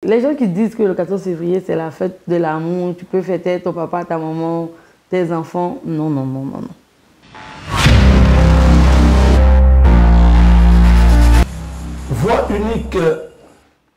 les gens qui disent que le 14 février, c'est la fête de l'amour, tu peux fêter ton papa, ta maman, tes enfants. Non, non, non, non, non. Voix unique,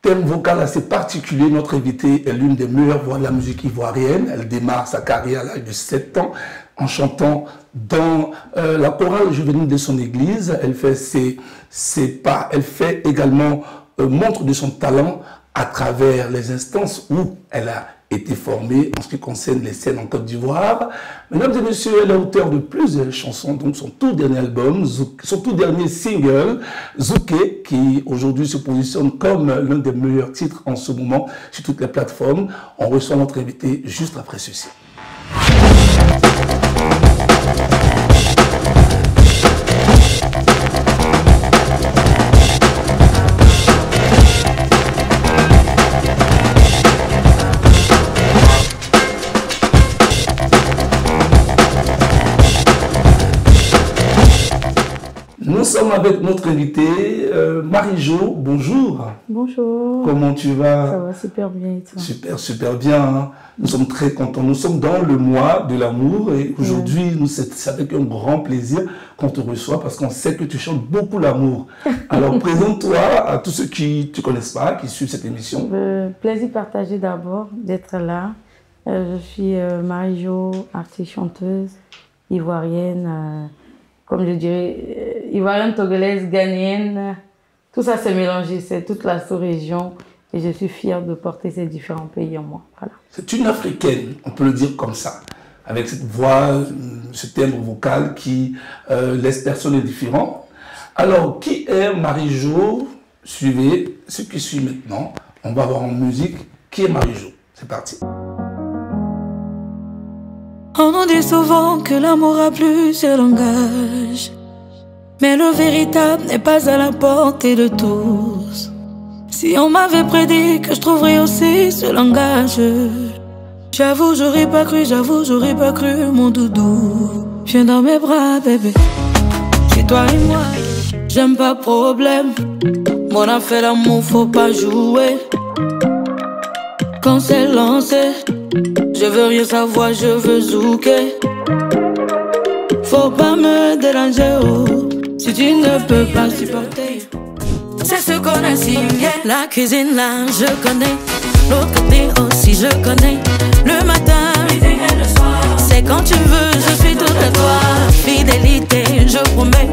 thème vocal assez particulier. Notre invitée est l'une des meilleures voix de la musique ivoirienne. Elle démarre sa carrière à l'âge de 7 ans en chantant dans la chorale juvénile de son église. Elle fait ses pas. Elle fait également montre de son talent à travers les instances où elle a été formée en ce qui concerne les scènes en Côte d'Ivoire. Mesdames et messieurs, elle est auteure de plusieurs chansons, donc son tout dernier album, son tout dernier single, Zouké, qui aujourd'hui se positionne comme l'un des meilleurs titres en ce moment sur toutes les plateformes. On reçoit notre invité juste après ceci. Nous sommes avec notre invitée, Marie-Jo. Bonjour. Bonjour. Comment tu vas? Ça va super bien et toi? Super, super bien. Hein. Nous sommes très contents. Nous sommes dans le mois de l'amour et aujourd'hui, c'est avec un grand plaisir qu'on te reçoit parce qu'on sait que tu chantes beaucoup l'amour. Alors, présente-toi à tous ceux qui ne te connaissent pas, qui suivent cette émission. Plaisir partagé d'abord d'être là. Je suis Marie-Jo, artiste chanteuse ivoirienne. Comme je dirais, ivoirienne, togolaise, ghanéenne, tout ça s'est mélangé, c'est toute la sous-région et je suis fière de porter ces différents pays en moi. Voilà. C'est une africaine, on peut le dire comme ça, avec cette voix, ce timbre vocal qui laisse personne indifférent. Alors, qui est Marie-Jo? Suivez ce qui suit maintenant. On va voir en musique qui est Marie-Jo. C'est parti. On nous dit souvent que l'amour a plusieurs langages, mais le véritable n'est pas à la portée de tous. Si on m'avait prédit que je trouverais aussi ce langage, j'avoue j'aurais pas cru mon doudou. Viens dans mes bras bébé, c'est toi et moi, j'aime pas problème. Mon affaire d'amour faut pas jouer. Quand c'est lancé, je veux rien savoir, je veux zouker. Faut pas me déranger, oh, si tu ne peux pas supporter. C'est ce qu'on a signé. La cuisine là, je connais. L'autre côté aussi, je connais. Le matin, et le soir, c'est quand tu veux, je suis tout à toi. Fidélité, je promets.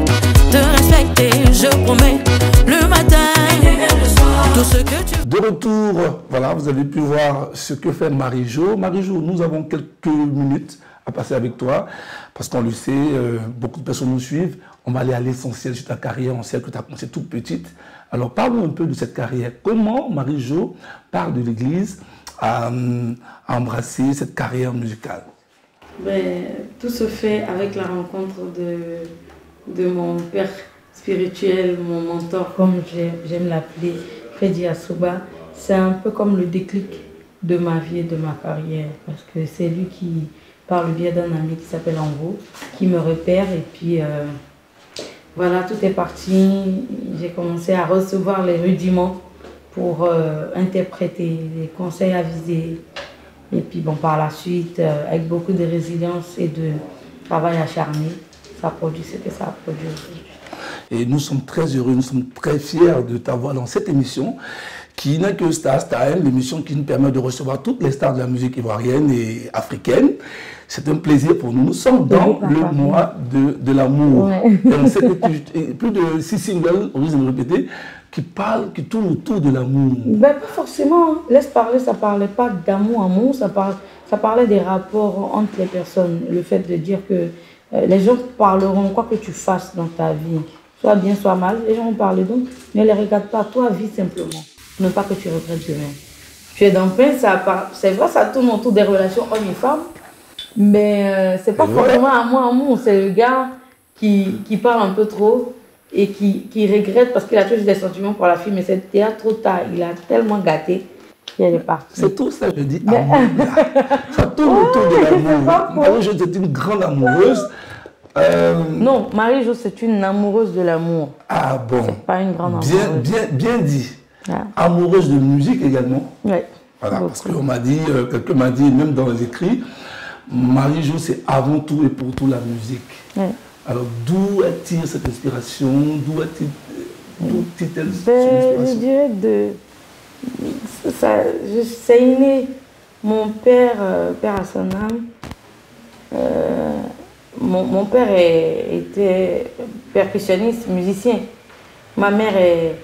Te respecter, je promets. Le matin, et le soir, tout ce que tu... De retour, voilà, vous avez pu voir ce que fait Marie-Jo. Marie-Jo, nous avons quelques minutes à passer avec toi, parce qu'on le sait, beaucoup de personnes nous suivent. On va aller à l'essentiel sur ta carrière, on sait que tu as commencé toute petite. Alors, parle-nous un peu de cette carrière. Comment Marie-Jo part de l'église à embrasser cette carrière musicale? Ben, tout se fait avec la rencontre de mon père spirituel, mon mentor, comme j'aime l'appeler, Freddy Assouba. C'est un peu comme le déclic de ma vie et de ma carrière, parce que c'est lui qui, par le biais d'un ami qui s'appelle Ango, qui me repère et puis voilà, tout est parti. J'ai commencé à recevoir les rudiments pour interpréter, les conseils avisés. Et puis bon, par la suite, avec beaucoup de résilience et de travail acharné, ça produit ce que ça a produit aujourd'hui. Et nous sommes très heureux, nous sommes très fiers de t'avoir dans cette émission qui n'est que Star Time, l'émission qui nous permet de recevoir toutes les stars de la musique ivoirienne et africaine. C'est un plaisir pour nous. Nous sommes dans le mois de l'amour. Ouais. Et on sait que plus de 6 singles, on risque de le répéter, qui tournent autour de l'amour. Ben, pas forcément. Laisse parler, ça ne parlait pas d'amour, ça parlait des rapports entre les personnes. Le fait de dire que les gens parleront quoi que tu fasses dans ta vie. Soit bien, soit mal, les gens vont parler donc. Ne les regarde pas, toi, vis simplement. Ne pas que tu regrettes demain. Tu es dans pain, c'est vrai, ça tourne autour des relations hommes et femmes. Mais c'est pas forcément amour, c'est le gars qui parle un peu trop et qui regrette parce qu'il a toujours des sentiments pour la fille, mais c'était trop tard, il a tellement gâté qu'elle est partie. C'est tout ça, je dis amour. Ça tourne autour de l'amour. Marie-Jo, c'est une grande amoureuse. Non, Marie-Jo, c'est une amoureuse de l'amour. Ah bon? C'est pas une grande amoureuse. Bien dit. amoureuse de musique également. Oui. Voilà, parce qu'on m'a dit, quelqu'un m'a dit, même dans les écrits, Marie-Jo, c'est avant tout et pour tout la musique. Oui. Alors, d'où elle-t-il cette inspiration? D'où est-elle cette inspiration? Je dirais c'est inné. Mon père, père à son âme, mon père était percussionniste, musicien. Ma mère est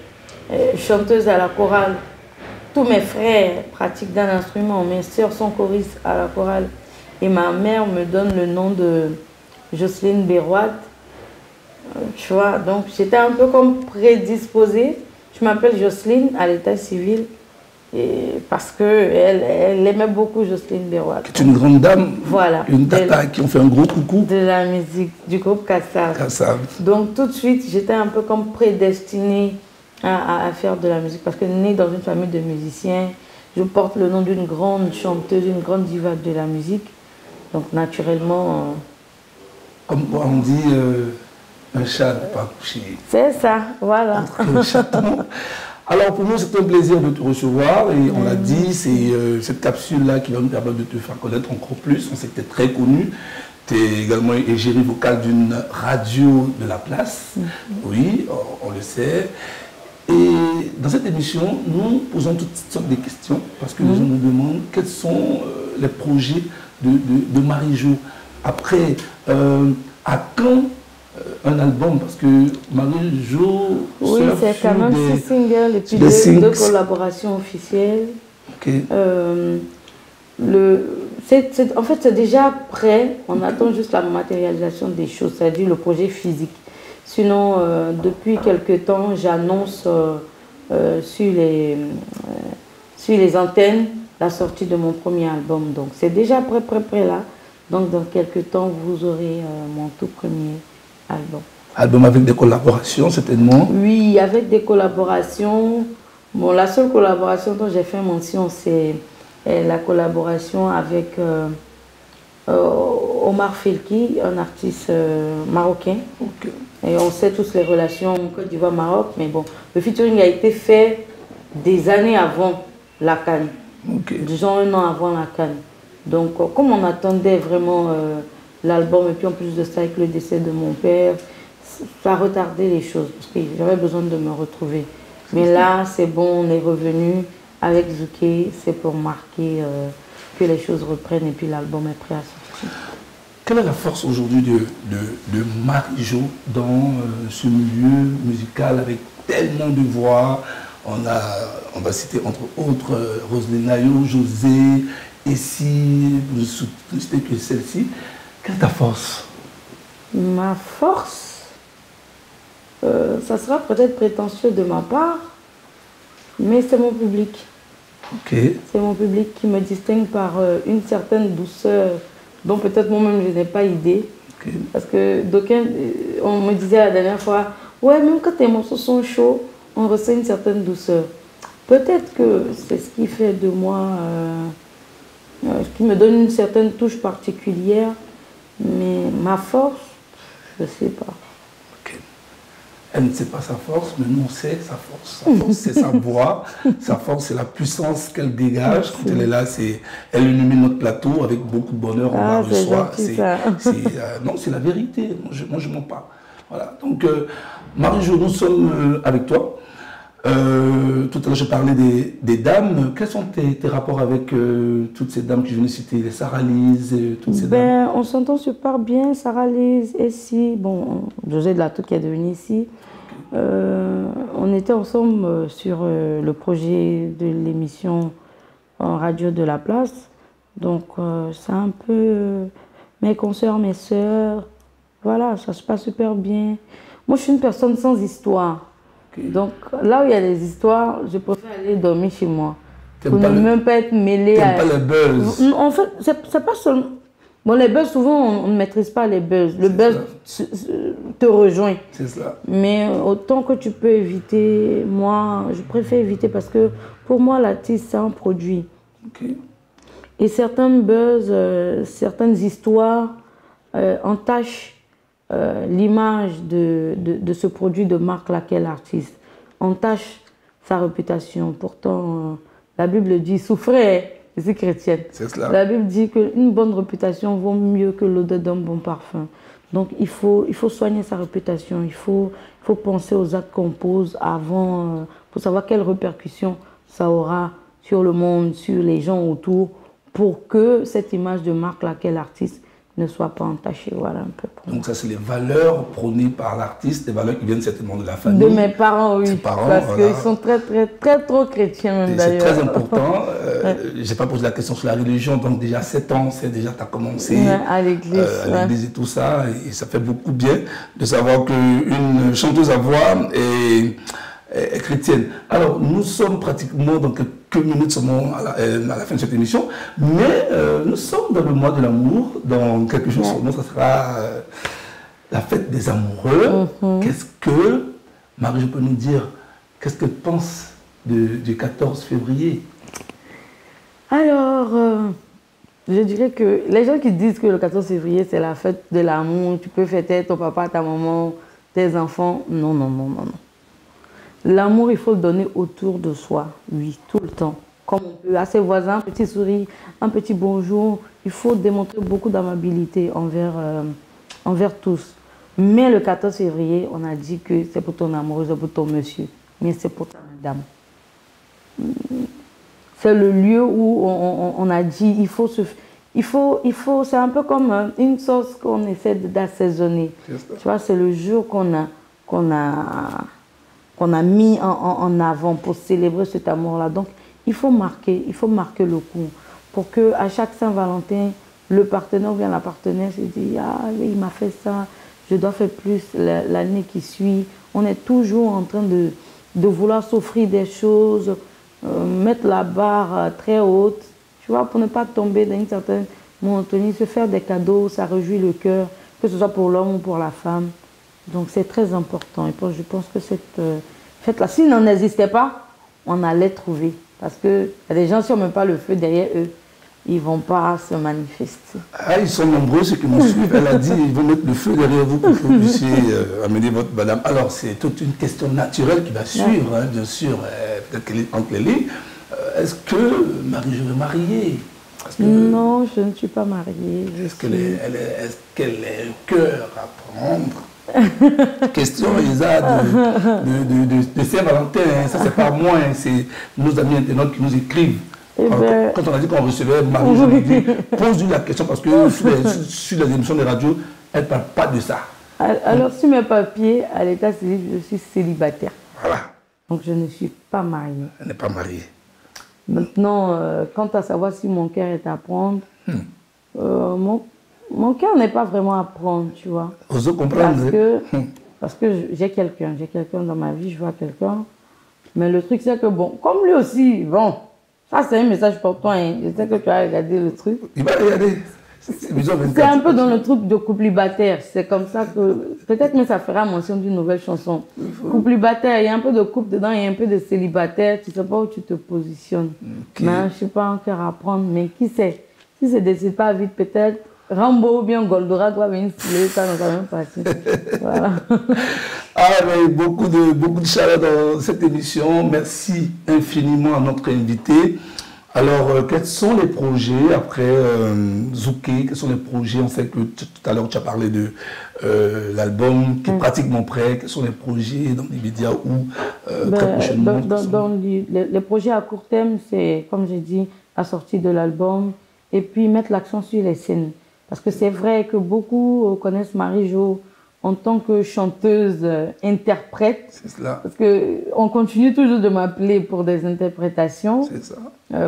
chanteuse à la chorale. Tous mes frères pratiquent d'un instrument. Mes sœurs sont choristes à la chorale. Et ma mère me donne le nom de Jocelyne Béroat. Tu vois, donc j'étais un peu comme prédisposée. Je m'appelle Jocelyne à l'état civil. Et parce qu'elle aimait beaucoup Jocelyne Béroat. C'est une grande dame, voilà, une tata qui ont fait un gros coucou. De la musique, du groupe Kassav. Kassav. Donc tout de suite, j'étais un peu comme prédestinée à faire de la musique. Parce que née dans une famille de musiciens, je porte le nom d'une grande chanteuse, d'une grande diva de la musique. Donc naturellement... Comme quoi on dit, un chat n'est pas couché. C'est ça, voilà. Entre le chaton. Alors pour nous, c'est un plaisir de te recevoir et on l'a dit, c'est cette capsule-là qui va nous permettre de te faire connaître encore plus. On sait que tu es très connu. Tu es également égérie vocale d'une radio de la place. Oui, on le sait. Et dans cette émission, nous posons toutes sortes de questions parce que les gens nous demandent quels sont les projets de Marie-Jo. Après, à quand un album, parce que Marie-Jo... Oui, c'est quand même 6 singles et puis 2 collaborations officielles. Okay. En fait, c'est déjà prêt. On attend juste la matérialisation des choses, c'est-à-dire le projet physique. Sinon, depuis quelque temps, j'annonce sur les antennes la sortie de mon premier album. Donc, c'est déjà prêt là. Donc, dans quelques temps, vous aurez mon tout premier album. Album avec des collaborations, certainement? Oui, avec des collaborations. Bon, la seule collaboration dont j'ai fait mention, c'est la collaboration avec Omar Felki, un artiste marocain. Okay. Et on sait tous les relations Côte d'Ivoire-Maroc, mais bon, le featuring a été fait des années avant la CAN. Okay. Disons 1 an avant la CAN. Donc, comme on attendait vraiment l'album, et puis en plus de ça, avec le décès de mon père, ça a retardé les choses, parce que j'avais besoin de me retrouver. Mais là, c'est bon, on est revenu avec Zouké, c'est pour marquer que les choses reprennent, et puis l'album est prêt à sortir. Quelle est la force aujourd'hui de Marie-Jo dans ce milieu musical avec tellement de voix? On va citer entre autres Roselyne Nayo, José, Essie, je ne citer que celle-ci. Quelle est ta force? Ma force, ça sera peut-être prétentieux de ma part, mais c'est mon public. Okay. C'est mon public qui me distingue par une certaine douceur dont peut-être moi-même je n'ai pas idée. Okay. Parce que d'aucuns, on me disait la dernière fois, ouais, même quand tes morceaux sont chauds, on ressent une certaine douceur. Peut-être que c'est ce qui fait de moi, ce qui me donne une certaine touche particulière, mais ma force, je ne sais pas. Okay. Elle ne sait pas sa force, mais nous on sait sa force. Sa force, c'est sa voix. Sa force, c'est la puissance qu'elle dégage. Quand elle est là, elle illumine notre plateau avec beaucoup de bonheur. On la reçoit. Non, c'est la vérité. Moi, je ne mens pas. Voilà. Donc, Marie-Jo, nous sommes avec toi. Tout à l'heure, je parlais des dames. Quels sont tes rapports avec toutes ces dames que je viens de citer, les Sarah Lise, toutes ces dames? On s'entend super bien, Sarah Lise, Essie, bon, José de la Tour qui est devenu ici. On était ensemble sur le projet de l'émission en radio de la place. Donc, c'est un peu mes consoeurs, mes sœurs. Voilà, ça se passe super bien. Moi, je suis une personne sans histoire. Okay. Donc, là où il y a des histoires, je préfère aller dormir chez moi. Pour ne même pas être mêlée à... pas les buzz? En fait, c'est pas seulement... Bon, les buzz, souvent, on ne maîtrise pas les buzz. Le buzz te rejoint. C'est ça. Mais autant que tu peux éviter, moi, je préfère éviter parce que pour moi, l'artiste, c'est un produit. Okay. Et certains buzz, certaines histoires entachent l'image de ce produit de marque, laquelle l'artiste. Entache sa réputation. Pourtant, la Bible dit, souffrez, je suis chrétienne. C'est cela. La Bible dit qu'une bonne réputation vaut mieux que l'odeur d'un bon parfum. Donc il faut soigner sa réputation, il faut penser aux actes qu'on pose avant, pour savoir quelles répercussions ça aura sur le monde, sur les gens autour, pour que cette image de marque, laquelle l'artiste ne soit pas entachée. Voilà un peu. Donc ça, c'est les valeurs prônées par l'artiste, des valeurs qui viennent certainement de la famille. De mes parents, oui. Parents, parce voilà. qu'ils sont très trop chrétiens d'ailleurs. C'est très important. Je n'ai pas posé la question sur la religion, donc déjà 7 ans, c'est déjà tu as commencé à l'église et tout ça. Et ça fait beaucoup bien de savoir qu'une chanteuse à voix est chrétienne. Alors, nous sommes pratiquement dans quelques minutes seulement à la fin de cette émission, mais nous sommes dans le mois de l'amour. Dans quelques jours seulement, ça sera la fête des amoureux. Qu'est-ce que, Marie, je peux nous dire, qu'est-ce que tu penses du 14 février? Alors, je dirais que les gens qui disent que le 14 février, c'est la fête de l'amour, tu peux fêter ton papa, ta maman, tes enfants, non, non, non, non, non. L'amour, il faut le donner autour de soi, oui, tout le temps. Comme on peut à ses voisins, un petit sourire, un petit bonjour. Il faut démontrer beaucoup d'amabilité envers tous. Mais le 14 février, on a dit que c'est pour ton amoureuse, c'est pour ton monsieur. Mais c'est pour ta madame. C'est le lieu où on a dit c'est un peu comme une sauce qu'on essaie d'assaisonner. Tu vois, c'est le jour qu'on a mis en avant pour célébrer cet amour-là. Donc, il faut marquer le coup pour qu'à chaque Saint-Valentin, le partenaire ou bien la partenaire se dise « Ah, il m'a fait ça, je dois faire plus l'année qui suit. » On est toujours en train de vouloir s'offrir des choses, mettre la barre très haute, tu vois, pour ne pas tomber dans une certaine monotonie, se faire des cadeaux, ça réjouit le cœur, que ce soit pour l'homme ou pour la femme. Donc c'est très important. Et je pense que cette fête-là, s'il n'en existait pas, on allait trouver. Parce qu'il y a des gens, si on ne met pas le feu derrière eux, ils ne vont pas se manifester. Ah, ils sont nombreux, ceux qui nous suivent. Elle a dit, ils vont mettre le feu derrière vous pour que vous puissiez amener votre madame. Alors, c'est toute une question naturelle qui va suivre, hein, bien sûr, peut-être qu'elle est entre les lignes. Est-ce que Marie, je veux marier? Non, je ne suis pas mariée. Est-ce qu'elle a un cœur à prendre? Question, Isa, de Saint-Valentin, hein. Ça, c'est pas moi, hein, c'est nos amis internautes qui nous écrivent. Quand on a dit qu'on recevait Marie, je me dis, pose-lui la question parce que sur les émissions de radio, elle ne parle pas de ça. Alors, sur mes papiers, à l'état civil, je suis célibataire. Voilà. Donc, je ne suis pas mariée. Elle n'est pas mariée. Maintenant, quant à savoir si mon cœur est à prendre, mon cœur n'est pas vraiment à prendre, tu vois. Osez comprendre. Parce que j'ai quelqu'un dans ma vie, je vois quelqu'un. Mais le truc, c'est que bon, comme lui aussi, bon, ça c'est un message pour toi, hein. Je sais que tu as regardé le truc. Il va regarder. C'est un peu dans le truc de couple-libataire. C'est comme ça que, peut-être que ça fera mention d'une nouvelle chanson. Couple-libataire, il y a un peu de couple dedans, il y a un peu de célibataire, tu ne sais pas où tu te positionnes. Okay. Mais je ne suis pas encore à prendre, mais qui sait? Si ça ne décide pas vite, peut-être Rambo ou bien Goldora doit venir se ça nous a même passé. Voilà. Ah, mais beaucoup de chaleur dans cette émission. Merci infiniment à notre invité. Alors, quels sont les projets après Zouké? Quels sont les projets? On sait que tout à l'heure tu as parlé de l'album qui est pratiquement prêt. Quels sont les projets dans les médias ou très prochainement? Dans les projets à court terme, c'est, comme j'ai dit, la sortie de l'album et puis mettre l'accent sur les scènes. Parce que c'est vrai que beaucoup connaissent Marie-Jo en tant que chanteuse interprète. C'est cela. Parce qu'on continue toujours de m'appeler pour des interprétations. C'est ça.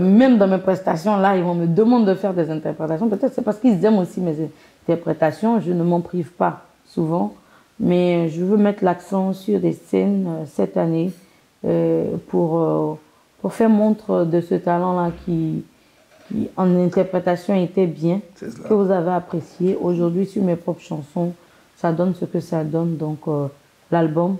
Même dans mes prestations, là, ils vont me demander de faire des interprétations. Peut-être c'est parce qu'ils aiment aussi mes interprétations. Je ne m'en prive pas souvent. Mais je veux mettre l'accent sur des scènes cette année pour faire montre de ce talent-là qui en interprétation était bien, que vous avez apprécié. Aujourd'hui, sur mes propres chansons, ça donne ce que ça donne. Donc, l'album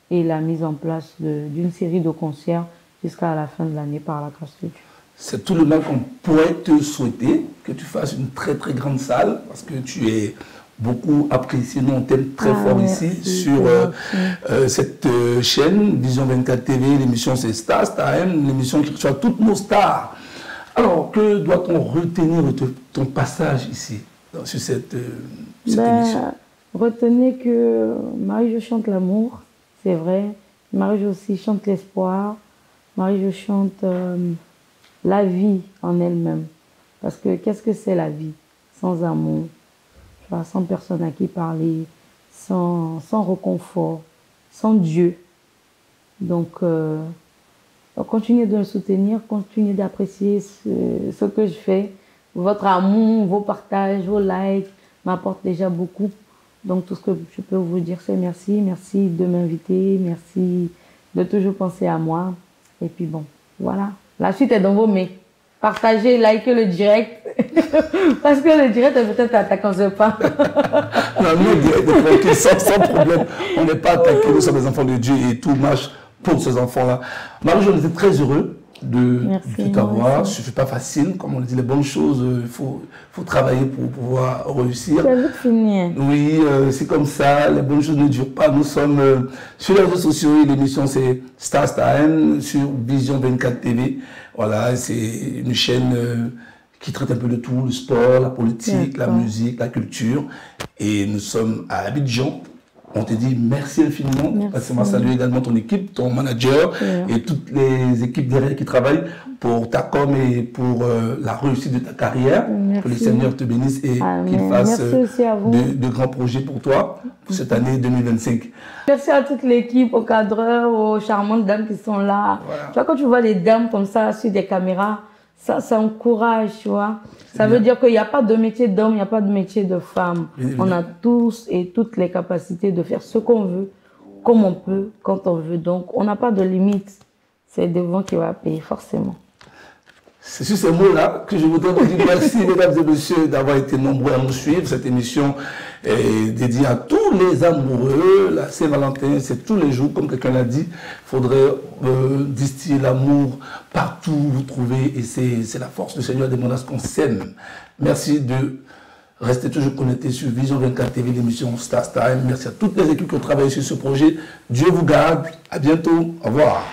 et la mise en place d'une série de concerts jusqu'à la fin de l'année par la grâce de Dieu. C'est tout le mal qu'on pourrait te souhaiter, que tu fasses une très très grande salle, parce que tu es beaucoup apprécié. Nous, on t'aime très fort ici sur cette chaîne, Vision 24 TV. L'émission, c'est Star M, l'émission qui reçoit toutes nos stars. Alors, que doit-on retenir de ton passage ici, sur cette émission? Retenez que Marie-Jo chante l'amour, c'est vrai. Marie-Jo aussi chante l'espoir. Marie-Jo chante la vie en elle-même. Parce que qu'est-ce que c'est la vie sans amour, sans personne à qui parler, sans réconfort, sans Dieu. Donc, continuez de le soutenir, continuez d'apprécier ce que je fais. Votre amour, vos partages, vos likes m'apportent déjà beaucoup. Donc, tout ce que je peux vous dire, c'est merci. Merci de m'inviter. Merci de toujours penser à moi. Et puis bon, voilà. La suite est dans vos mains. Partagez, likez le direct. Parce que le direct est peut-être attaquant, je ne sais pas. Non, nous, le direct est tranquille, sans problème. On n'est pas attaqués, nous sommes des enfants de Dieu et tout marche pour ces enfants-là. Marie-Jo, on était très heureux de t'avoir. Ce n'est pas facile, comme on le dit, les bonnes choses, il faut travailler pour pouvoir réussir. C'est vite fini. Oui, c'est comme ça, les bonnes choses ne durent pas. Nous sommes sur les réseaux sociaux, l'émission c'est Star M sur Vision 24 TV. Voilà, c'est une chaîne qui traite un peu de tout, le sport, la politique, la musique, la culture. Et nous sommes à Abidjan. On te dit merci infiniment. Merci. Parce que saluer également ton équipe, ton manager et toutes les équipes derrière qui travaillent pour ta com et pour la réussite de ta carrière. Merci. Que le Seigneur te bénisse et qu'il fasse de grands projets pour toi pour cette année 2025. Merci à toute l'équipe, aux cadreurs, aux charmantes dames qui sont là. Voilà. Tu vois, quand tu vois des dames comme ça sur des caméras, ça encourage, tu vois. Ça veut dire qu'il n'y a pas de métier d'homme, il n'y a pas de métier de femme. On a tous et toutes les capacités de faire ce qu'on veut, comme on peut, quand on veut. Donc, on n'a pas de limite. C'est devant qui va payer, forcément. C'est sur ces mots-là que je voudrais vous dire merci, mesdames et messieurs, d'avoir été nombreux à nous suivre. Cette émission est dédiée à tous les amoureux. La Saint-Valentin, c'est tous les jours, comme quelqu'un l'a dit. Il faudrait distiller l'amour partout où vous trouvez. Et c'est la force du Seigneur demande à ce qu'on s'aime. Merci de rester toujours connectés sur Vision 24 TV, l'émission Star Time. Merci à toutes les équipes qui ont travaillé sur ce projet. Dieu vous garde. À bientôt. Au revoir.